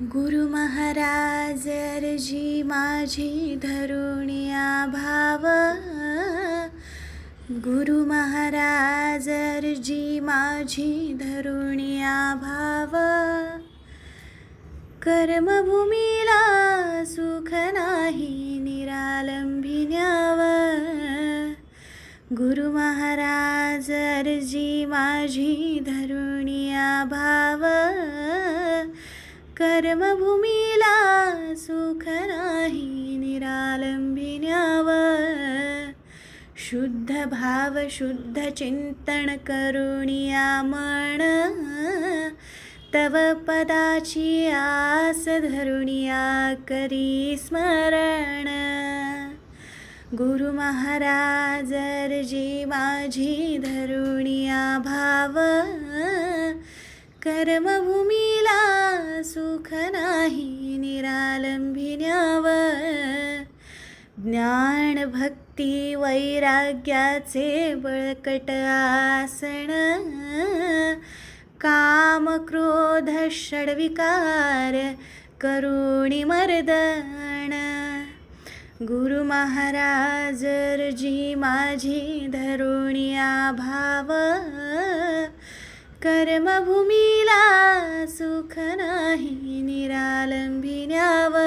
गुरु महाराज अर्जी माझी धरुनिया भाव. गुरु महाराज अर्जी माझी धरुनिया भाव. कर्मभूमीला सुख नाही निरालंबिन्याव. गुरु महाराज अर्जी माझी धरुनिया भाव. कर्मभूमीला सुख नाही निरालंबिन्याव. शुद्ध भाव शुद्ध चिंतन करुनिया मन. तव पदाची आस धरुनिया करी स्मरण. गुरु महाराज अर्जी माझी धरुनिया भाव. कर्मभूमीला सुख नाही निरालंबिन्याव. ज्ञान भक्ती वैराग्याचे बळकट आसन. काम क्रोध षड्विकार करुणी मर्दन. गुरु महाराज अर्जी माझी धरुनिया भाव. कर्मभूमीला सुख नाही निरालंबिन्याव.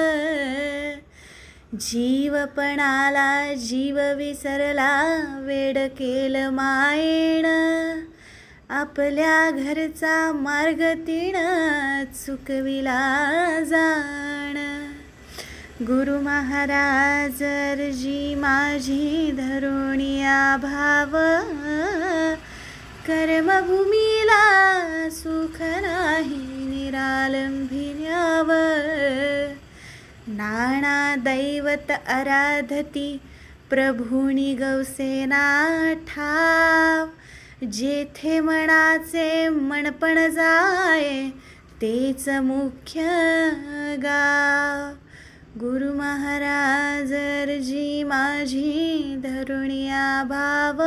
जीवपणाला जीव विसरला वेड केलं मायेण. आपल्या घरचा मार्ग तिनं चुकविला जाण. गुरु महाराज अर्जी माझी धरुनिया भाव. कर्मभूमीला सुख नाही निरालंबिन्याव. नाना दैवत आराधती प्रभूनी गौसेना ठाव. जेथे मनाचे मनपण जाय तेच मुख्य गाव. गुरु महाराज अर्जी माझी धरुनिया भाव.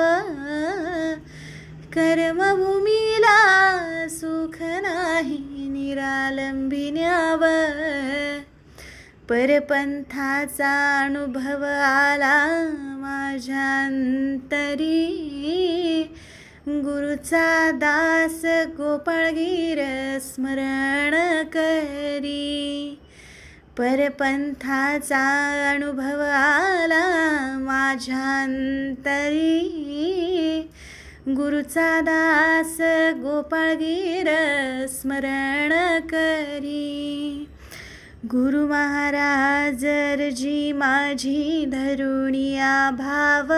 कर्मभूमीला सुख नाही निरालंबिन्याव. परपंथाचा अनुभव आला माझ्या अंतरी. गुरुचा दास गोपाळगीर स्मरण करी. परपंथाचा अनुभव आला माझ्या अंतरी. गुरुचा दास गोपाळगीर स्मरण करी. गुरु महाराज अर्जी माझी धरुनिया भाव.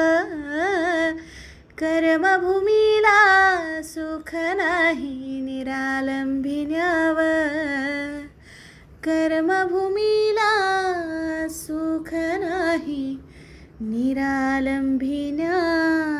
कर्मभूमीला सुख नाही निरालंबिन्याव. कर्मभूमीला सुख नाही निरालंबिन्याव.